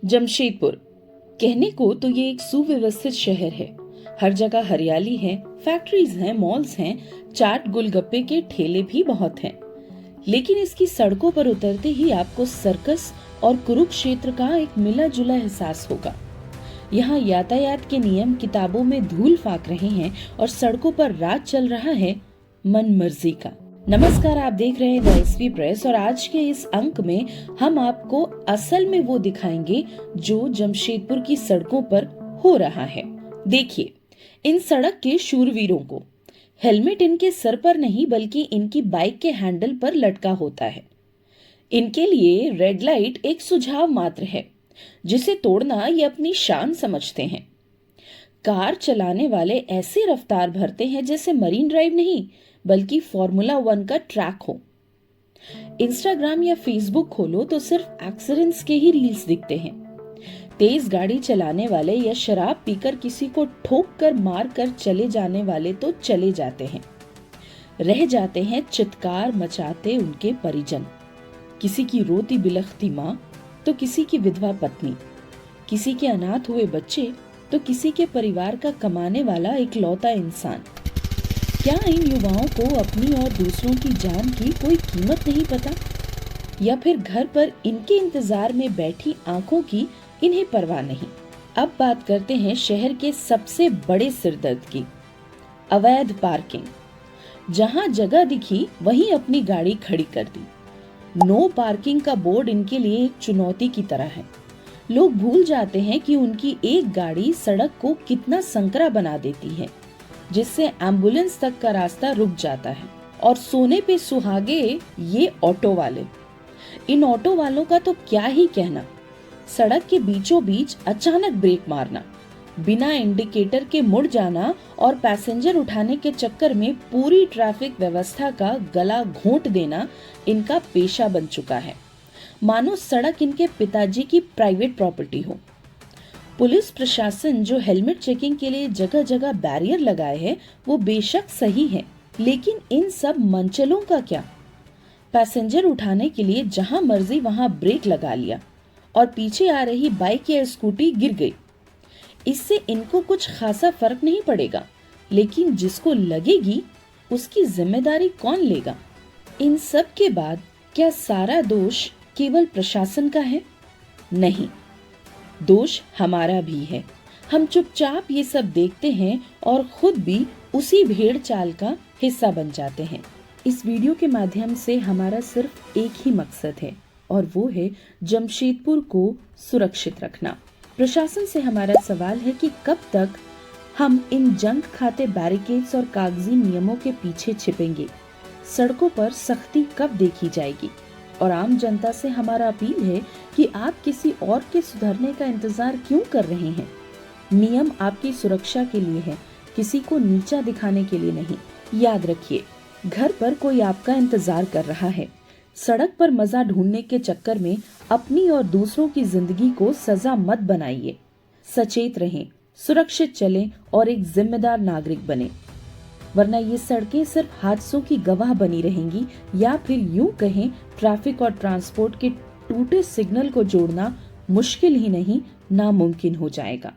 जमशेदपुर कहने को तो ये एक सुव्यवस्थित शहर है। हर जगह हरियाली है, फैक्ट्रीज हैं, मॉल्स हैं, चाट गोलगप्पे के ठेले भी बहुत हैं। लेकिन इसकी सड़कों पर उतरते ही आपको सर्कस और कुरुक्षेत्र का एक मिला जुला एहसास होगा। यहाँ यातायात के नियम किताबों में धूल फाक रहे हैं और सड़कों पर राज चल रहा है मन मर्जी का। नमस्कार, आप देख रहे हैं द एसवी प्रेस और आज के इस अंक में हम आपको असल में वो दिखाएंगे जो जमशेदपुर की सड़कों पर हो रहा है। देखिए इन सड़क के शूरवीरों को। हेलमेट इनके सर पर नहीं बल्कि इनकी बाइक के हैंडल पर लटका होता है। इनके लिए रेड लाइट एक सुझाव मात्र है जिसे तोड़ना ये अपनी शान समझते हैं। कार चलाने वाले ऐसे रफ्तार भरते हैं जैसे मरीन ड्राइव नहीं बल्कि फॉर्मूला 1 का ट्रैक हो। इंस्टाग्राम या फेसबुक खोलो तो सिर्फ एक्सीडेंट्स के ही रील्स दिखते हैं। तेज गाड़ी चलाने वाले या शराब पीकर किसी को ठोक कर मार कर चले जाने वाले तो चले जाते हैं। रह जाते हैं चित्कार मचाते उनके परिजन। किसी की रोती बिलखती माँ तो किसी की विधवा पत्नी, किसी के अनाथ हुए बच्चे तो किसी के परिवार का कमाने वाला इकलौता इंसान। क्या इन युवाओं को अपनी और दूसरों की जान की कोई कीमत नहीं पता, या फिर घर पर इनके इंतजार में बैठी आंखों की इन्हें परवाह नहीं। अब बात करते हैं शहर के सबसे बड़े सिरदर्द की, अवैध पार्किंग। जहां जगह दिखी वहीं अपनी गाड़ी खड़ी कर दी। नो पार्किंग का बोर्ड इनके लिए एक चुनौती की तरह है। लोग भूल जाते हैं कि उनकी एक गाड़ी सड़क को कितना संकरा बना देती है, जिससे एम्बुलेंस तक का रास्ता रुक जाता है। और सोने पे सुहागे ये ऑटो वाले। इन ऑटो वालों का तो क्या ही कहना। सड़क के बीचों बीच अचानक ब्रेक मारना, बिना इंडिकेटर के मुड़ जाना और पैसेंजर उठाने के चक्कर में पूरी ट्रैफिक व्यवस्था का गला घोंट देना इनका पेशा बन चुका है। मानो सड़क इनके पिताजी की प्राइवेट प्रॉपर्टी हो। पुलिस प्रशासन जो हेलमेट चेकिंग के लिए जगह जगह बैरियर लगाए है वो बेशक सही है, लेकिन इन सब मंचलों का क्या। पैसेंजर उठाने के लिए जहां मर्जी वहां ब्रेक लगा लिया और पीछे आ रही बाइक या स्कूटी गिर गई। इससे इनको कुछ खासा फर्क नहीं पड़ेगा, लेकिन जिसको लगेगी उसकी जिम्मेदारी कौन लेगा। इन सब के बाद क्या सारा दोष केवल प्रशासन का है? नहीं, दोष हमारा भी है। हम चुपचाप ये सब देखते हैं और खुद भी उसी भेड़ चाल का हिस्सा बन जाते हैं। इस वीडियो के माध्यम से हमारा सिर्फ एक ही मकसद है और वो है जमशेदपुर को सुरक्षित रखना। प्रशासन से हमारा सवाल है कि कब तक हम इन जंग खाते बैरिकेड्स और कागजी नियमों के पीछे छिपेंगे? सड़कों पर सख्ती कब देखी जाएगी? और आम जनता से हमारा अपील है कि आप किसी और के सुधरने का इंतजार क्यों कर रहे हैं? नियम आपकी सुरक्षा के लिए है, किसी को नीचा दिखाने के लिए नहीं। याद रखिए, घर पर कोई आपका इंतजार कर रहा है। सड़क पर मजा ढूंढने के चक्कर में अपनी और दूसरों की जिंदगी को सजा मत बनाइए। सचेत रहें, सुरक्षित चलें और एक जिम्मेदार नागरिक बने, वरना ये सड़कें सिर्फ हादसों की गवाह बनी रहेंगी, या फिर यूं कहें ट्रैफिक और ट्रांसपोर्ट के टूटे सिग्नल को जोड़ना मुश्किल ही नहीं नामुमकिन हो जाएगा।